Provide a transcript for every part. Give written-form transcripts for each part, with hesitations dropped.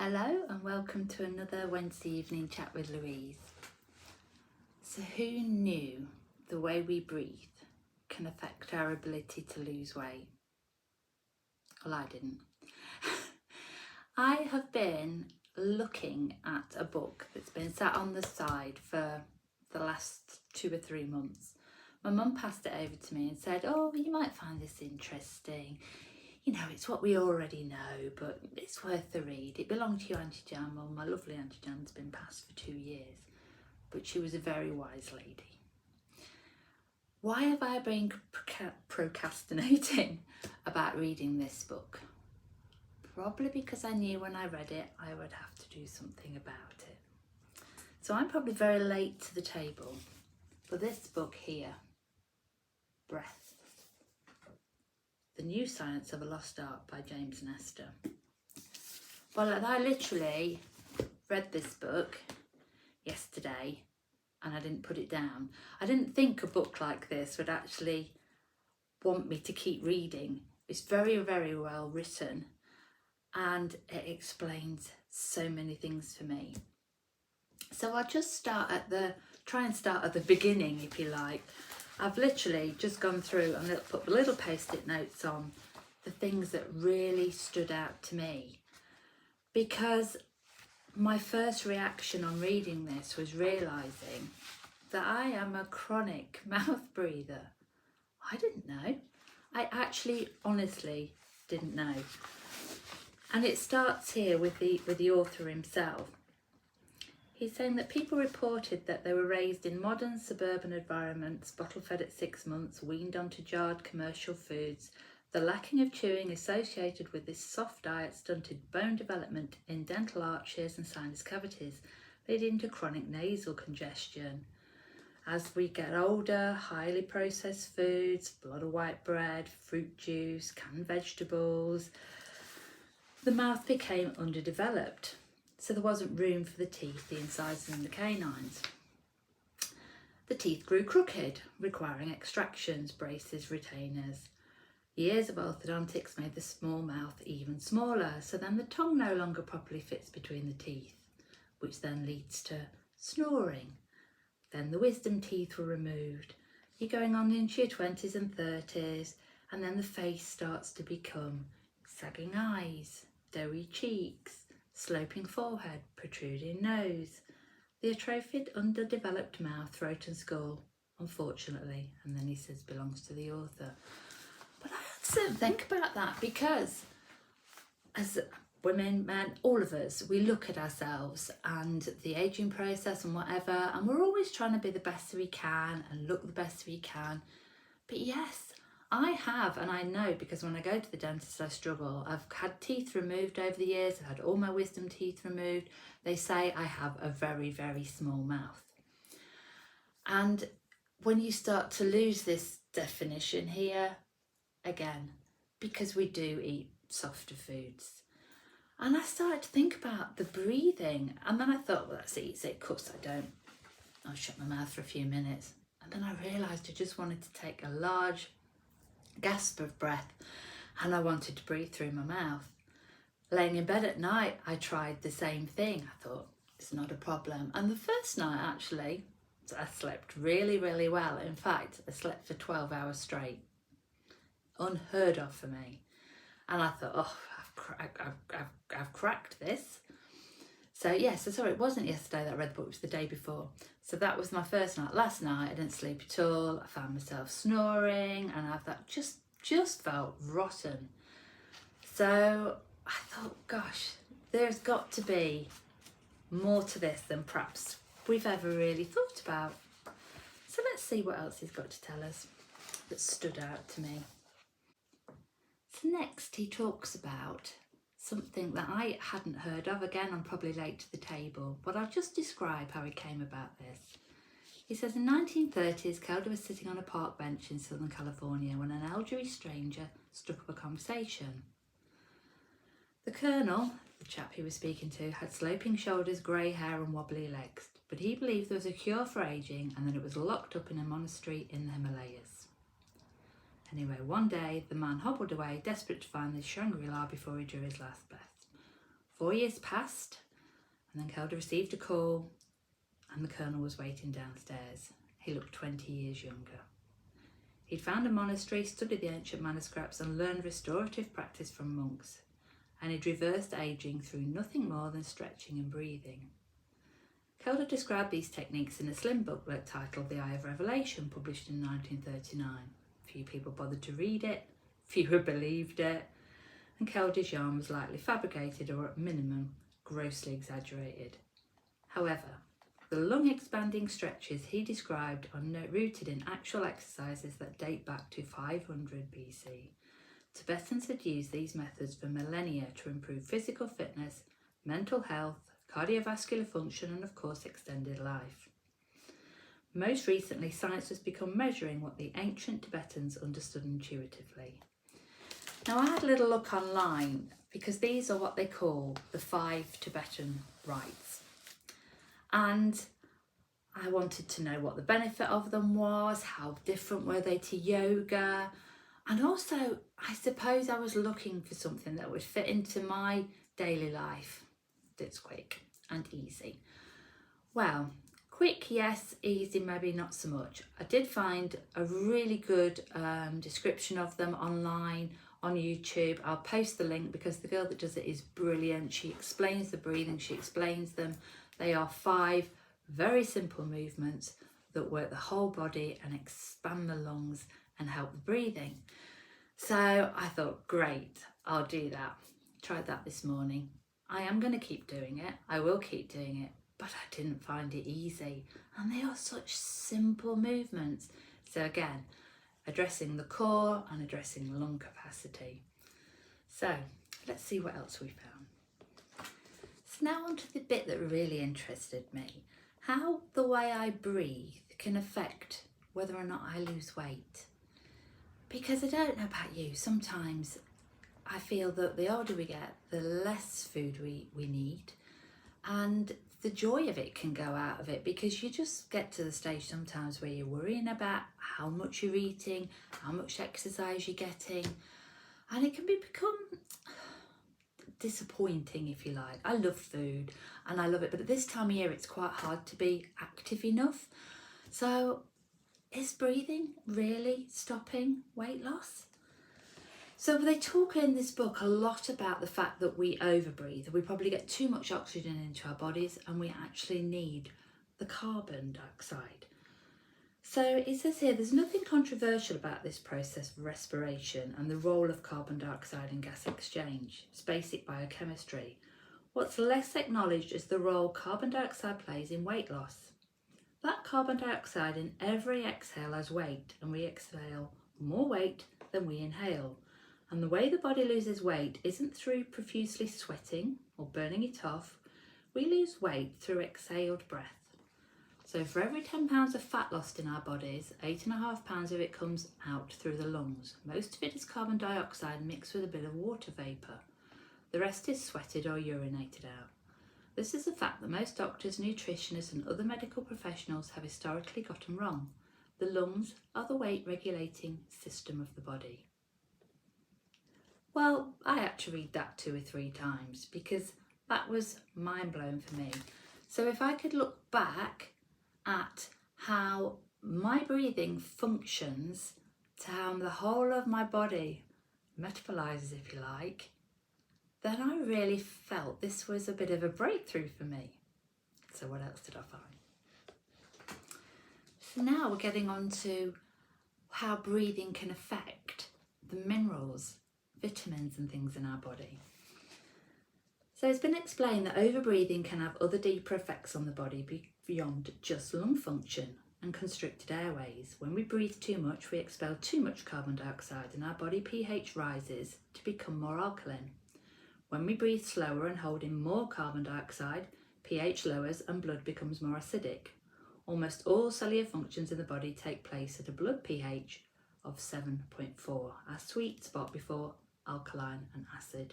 Hello and welcome to another Wednesday evening chat with Louise. So who knew the way we breathe can affect our ability to lose weight? Well, I didn't. I have been looking at a book that's been sat on the side for the last 2 or 3 months. My mum passed it over to me and said, "Oh, you might find this interesting. You know, it's what we already know, but it's worth the read. It belonged to your Auntie Jan. Well, my lovely Auntie Jan's been passed for 2 years, but she was a very wise lady." Why have I been procrastinating about reading this book? Probably because I knew when I read it, I would have to do something about it. So I'm probably very late to the table. But this book here, Breath, The New Science of a Lost Art by James Nestor. Well, I literally read this book yesterday and I didn't put it down. I didn't think a book like this would actually want me to keep reading. It's very, very well written and it explains so many things for me. So I'll just try and start at the beginning, if you like. I've literally just gone through and put little post-it notes on the things that really stood out to me, because my first reaction on reading this was realising that I am a chronic mouth breather. I didn't know. I actually honestly didn't know. And it starts here with the author himself. He's saying that people reported that they were raised in modern suburban environments, bottle-fed at 6 months, weaned onto jarred commercial foods. The lacking of chewing associated with this soft diet stunted bone development in dental arches and sinus cavities, leading to chronic nasal congestion. As we get older, highly processed foods, a lot of white bread, fruit juice, canned vegetables, the mouth became underdeveloped. So there wasn't room for the teeth, the incisors and the canines. The teeth grew crooked, requiring extractions, braces, retainers. Years of orthodontics made the small mouth even smaller, so then the tongue no longer properly fits between the teeth, which then leads to snoring. Then the wisdom teeth were removed. You're going on into your 20s and 30s, and then the face starts to become sagging eyes, doughy cheeks, sloping forehead, protruding nose, the atrophied, underdeveloped mouth, throat and skull, unfortunately, and then he says belongs to the author. But I had to think about that, because as women, men, all of us, we look at ourselves and the aging process and whatever, and we're always trying to be the best we can and look the best we can. But yes, I have, and I know, because when I go to the dentist I struggle. I've had teeth removed over the years, I've had all my wisdom teeth removed. They say I have a very, very small mouth. And when you start to lose this definition here, again, because we do eat softer foods. And I started to think about the breathing, and then I thought, well, that's easy, of course I don't. I'll shut my mouth for a few minutes. And then I realised I just wanted to take a large gasp of breath and I wanted to breathe through my mouth. Laying in bed at night, I tried the same thing. I thought, it's not a problem. And the first night, actually, I slept really, really well. In fact, I slept for 12 hours straight. Unheard of for me. And I thought, oh, I've cracked this. So yes, sorry, it wasn't yesterday that I read the book, it was the day before. So that was my first night. Last night I didn't sleep at all. I found myself snoring and I thought just felt rotten. So I thought, gosh, there's got to be more to this than perhaps we've ever really thought about. So let's see what else he's got to tell us that stood out to me. So next he talks about something that I hadn't heard of. Again, I'm probably late to the table, but I'll just describe how he came about this. He says, in 1930s, Kelda was sitting on a park bench in Southern California when an elderly stranger struck up a conversation. The Colonel, the chap he was speaking to, had sloping shoulders, grey hair and wobbly legs, but he believed there was a cure for ageing and that it was locked up in a monastery in the Himalayas. Anyway, one day the man hobbled away, desperate to find this Shangri-La before he drew his last breath. 4 years passed, and then Kelda received a call, and the Colonel was waiting downstairs. He looked 20 years younger. He'd found a monastery, studied the ancient manuscripts, and learned restorative practice from monks, and he'd reversed ageing through nothing more than stretching and breathing. Kelda described these techniques in a slim booklet titled The Eye of Revelation, published in 1939. Few people bothered to read it, fewer believed it, and Kelda's yarn was likely fabricated or at minimum grossly exaggerated. However, the lung expanding stretches he described are rooted in actual exercises that date back to 500 BC. Tibetans had used these methods for millennia to improve physical fitness, mental health, cardiovascular function, and of course extended life. Most recently, science has become measuring what the ancient Tibetans understood intuitively. Now, I had a little look online because these are what they call the 5 Tibetan rites. And I wanted to know what the benefit of them was, how different were they to yoga, and also I suppose I was looking for something that would fit into my daily life that's quick and easy. Well, quick, yes, easy, maybe not so much. I did find a really good description of them online on YouTube. I'll post the link because the girl that does it is brilliant. She explains the breathing, she explains them. They are 5 very simple movements that work the whole body and expand the lungs and help the breathing. So I thought, great, I'll do that. Tried that this morning. I am going to keep doing it. I will keep doing it, but I didn't find it easy. And they are such simple movements. So again, addressing the core and addressing lung capacity. So let's see what else we found. So now on to the bit that really interested me. How the way I breathe can affect whether or not I lose weight. Because I don't know about you, sometimes I feel that the older we get, the less food we need, and the joy of it can go out of it because you just get to the stage sometimes where you're worrying about how much you're eating, how much exercise you're getting, and it can become disappointing, if you like. I love food and I love it, but at this time of year it's quite hard to be active enough. So is breathing really stopping weight loss? So they talk in this book a lot about the fact that we overbreathe. We probably get too much oxygen into our bodies and we actually need the carbon dioxide. So it says here, there's nothing controversial about this process of respiration and the role of carbon dioxide in gas exchange. It's basic biochemistry. What's less acknowledged is the role carbon dioxide plays in weight loss. That carbon dioxide in every exhale has weight, and we exhale more weight than we inhale. And the way the body loses weight isn't through profusely sweating or burning it off. We lose weight through exhaled breath. So for every 10 pounds of fat lost in our bodies, 8.5 pounds of it comes out through the lungs. Most of it is carbon dioxide mixed with a bit of water vapour. The rest is sweated or urinated out. This is a fact that most doctors, nutritionists and other medical professionals have historically gotten wrong. The lungs are the weight regulating system of the body. Well, I had to read that 2 or 3 times because that was mind-blowing for me. So if I could look back at how my breathing functions to how the whole of my body metabolizes, if you like, then I really felt this was a bit of a breakthrough for me. So what else did I find? So now we're getting on to how breathing can affect the minerals, vitamins and things in our body. So it's been explained that overbreathing can have other deeper effects on the body beyond just lung function and constricted airways. When we breathe too much, we expel too much carbon dioxide and our body pH rises to become more alkaline. When we breathe slower and hold in more carbon dioxide, pH lowers and blood becomes more acidic. Almost all cellular functions in the body take place at a blood pH of 7.4, our sweet spot before alkaline and acid.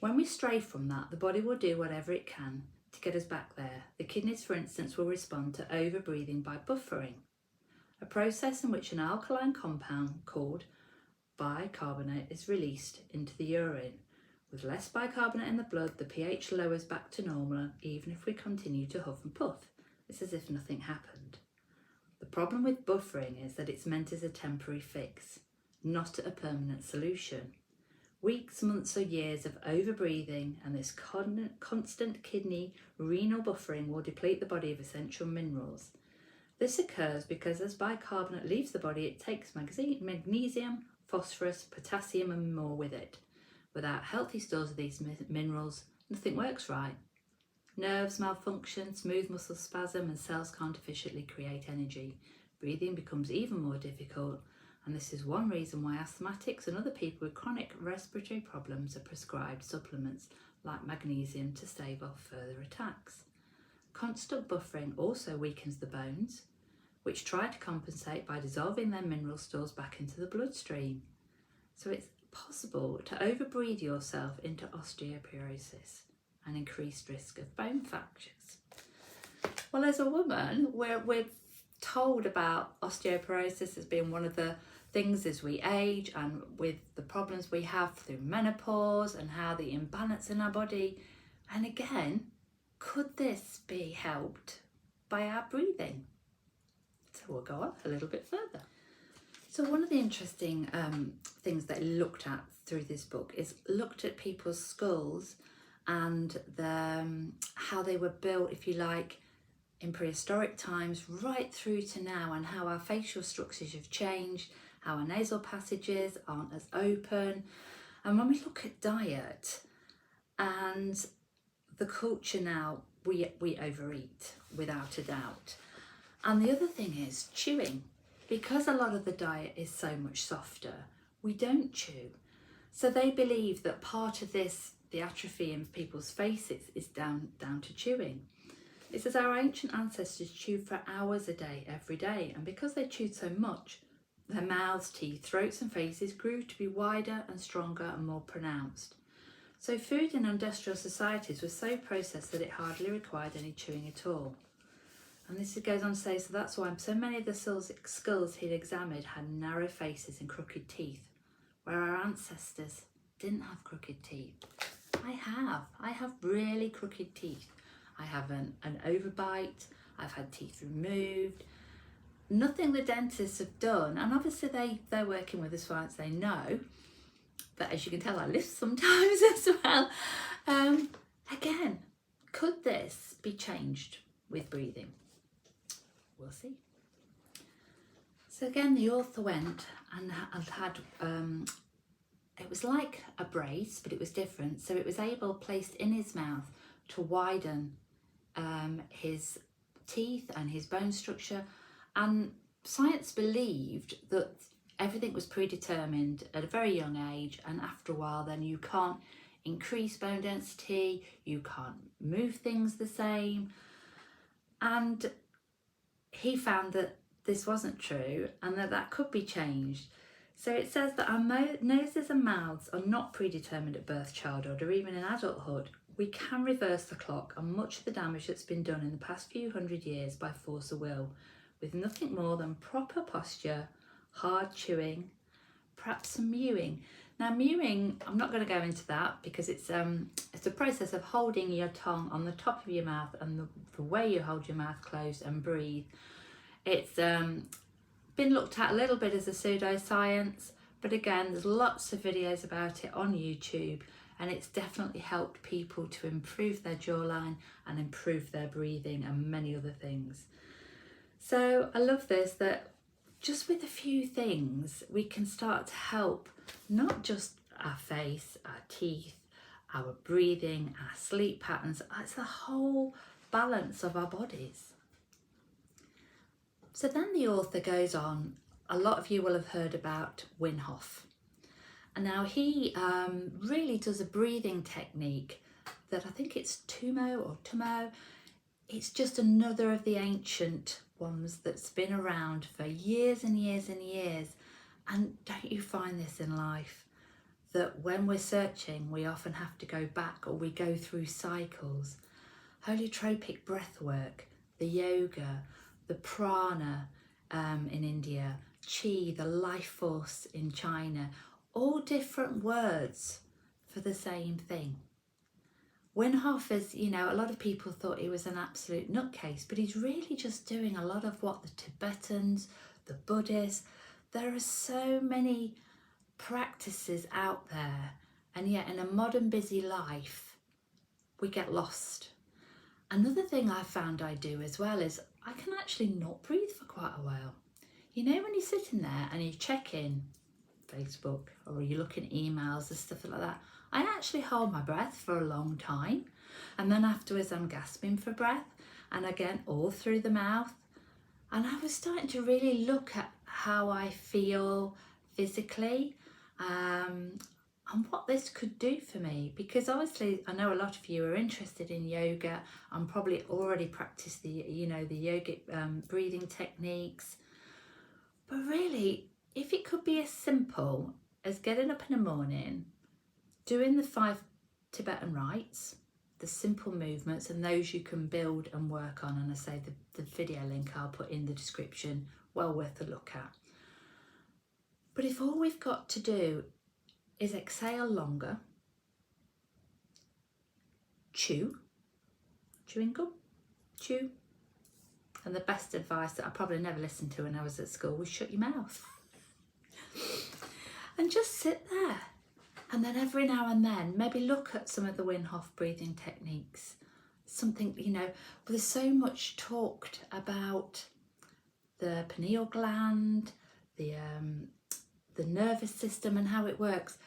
When we stray from that, the body will do whatever it can to get us back there. The kidneys, for instance, will respond to overbreathing by buffering, a process in which an alkaline compound called bicarbonate is released into the urine. With less bicarbonate in the blood, the pH lowers back to normal even if we continue to huff and puff. It's as if nothing happened. The problem with buffering is that it's meant as a temporary fix, not a permanent solution. Weeks, months or years of overbreathing and this constant kidney renal buffering will deplete the body of essential minerals. This occurs because as bicarbonate leaves the body, it takes magnesium, phosphorus, potassium and more with it. Without healthy stores of these minerals, nothing works right. Nerves malfunction, smooth muscle spasm and cells can't efficiently create energy. Breathing becomes even more difficult, and this is one reason why asthmatics and other people with chronic respiratory problems are prescribed supplements like magnesium to stave off further attacks. Constant buffering also weakens the bones, which try to compensate by dissolving their mineral stores back into the bloodstream. So it's possible to overbreathe yourself into osteoporosis, an increased risk of bone fractures. Well, as a woman, we're told about osteoporosis as being one of the things as we age and with the problems we have through menopause and how the imbalance in our body. And again, could this be helped by our breathing? So we'll go on a little bit further. So one of the interesting things that I looked at through this book is looked at people's skulls and how they were built, if you like, in prehistoric times right through to now, and how our facial structures have changed, how our nasal passages aren't as open. And when we look at diet and the culture now, we overeat without a doubt. And the other thing is chewing. Because a lot of the diet is so much softer, we don't chew. So they believe that part of this, the atrophy in people's faces, is down to chewing. It says our ancient ancestors chewed for hours a day, every day, and because they chewed so much, their mouths, teeth, throats and faces grew to be wider and stronger and more pronounced. So food in industrial societies was so processed that it hardly required any chewing at all. And this goes on to say, so that's why so many of the skulls he'd examined had narrow faces and crooked teeth, where our ancestors didn't have crooked teeth. I have really crooked teeth. I have an overbite, I've had teeth removed. Nothing the dentists have done, and obviously they're working with us science, they know, but as you can tell I lisp sometimes as well. Again, could this be changed with breathing? We'll see. So again, the author went and had, it was like a brace, but it was different. So it was placed in his mouth to widen his teeth and his bone structure. And science believed that everything was predetermined at a very young age, and after a while then you can't increase bone density, you can't move things the same. And he found that this wasn't true and that could be changed. So it says that our noses and mouths are not predetermined at birth, childhood or even in adulthood. We can reverse the clock on much of the damage that's been done in the past few hundred years by force of will, with nothing more than proper posture, hard chewing, perhaps some mewing. Now mewing, I'm not going to go into that because it's a process of holding your tongue on the top of your mouth and the way you hold your mouth closed and breathe. It's been looked at a little bit as a pseudoscience, but again, there's lots of videos about it on YouTube, and it's definitely helped people to improve their jawline and improve their breathing and many other things. So I love this, that just with a few things, we can start to help not just our face, our teeth, our breathing, our sleep patterns, it's the whole balance of our bodies. So then the author goes on, a lot of you will have heard about Wim Hof. And now he really does a breathing technique that I think it's Tumo. It's just another of the ancient ones that's been around for years and years and years. And don't you find this in life, that when we're searching, we often have to go back, or we go through cycles. Holotropic breath work, the yoga, the prana in India, chi, the life force in China, all different words for the same thing. Wim Hof is, you know, a lot of people thought he was an absolute nutcase, but he's really just doing a lot of what the Tibetans, the Buddhists, there are so many practices out there, and yet in a modern busy life, we get lost. Another thing I found I do as well is I can actually not breathe for quite a while. You know, when you're sitting there and you check in Facebook or you look in emails and stuff like that, I actually hold my breath for a long time, and then afterwards I'm gasping for breath, and again all through the mouth. And I was starting to really look at how I feel physically, and what this could do for me, because obviously I know a lot of you are interested in yoga and probably already practice the, you know, the yogic breathing techniques. But really, if it could be as simple as getting up in the morning, doing the 5 Tibetan rites, the simple movements, and those you can build and work on, and I say the video link I'll put in the description, well worth a look at. But if all we've got to do is exhale longer, chewing gum, chew. And the best advice that I probably never listened to when I was at school was shut your mouth. And just sit there. And then every now and then, maybe look at some of the Wim Hof breathing techniques. Something, you know, but there's so much talked about the pineal gland, the nervous system and how it works.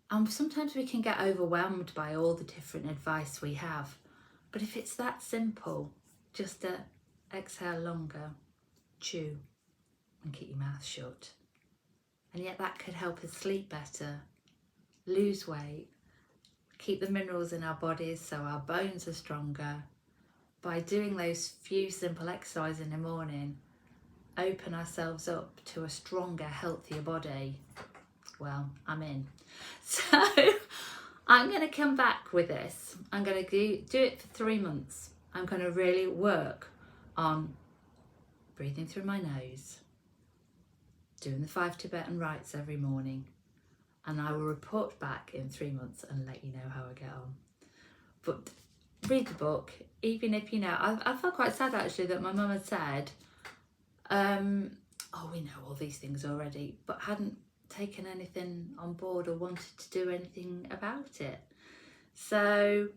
And sometimes we can get overwhelmed by all the different advice we have. But if it's that simple, just to exhale longer, chew, and keep your mouth shut. And yet that could help us sleep better, lose weight, keep the minerals in our bodies so our bones are stronger. By doing those few simple exercises in the morning, open ourselves up to a stronger, healthier body. Well, I'm in. So I'm going to come back with this. I'm going to do it for 3 months. I'm going to really work on breathing through my nose, doing the 5 Tibetan rites every morning, and I will report back in 3 months and let you know how I get on. But read the book, even if, you know, I felt quite sad actually that my mum had said, oh, we know all these things already, but hadn't taken anything on board or wanted to do anything about it. So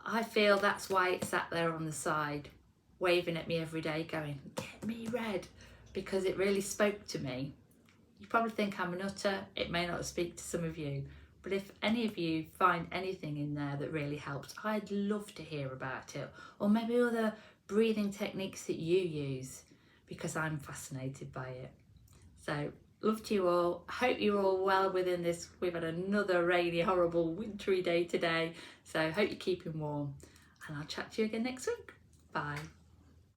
I feel that's why it sat there on the side, waving at me every day, going, get me read, because it really spoke to me. You probably think I'm a nutter. It may not speak to some of you, but if any of you find anything in there that really helps, I'd love to hear about it, or maybe other breathing techniques that you use, because I'm fascinated by it. So love to you all. Hope you're all well within this. We've had another rainy, horrible, wintry day today, so hope you're keeping warm, and I'll chat to you again next week. Bye.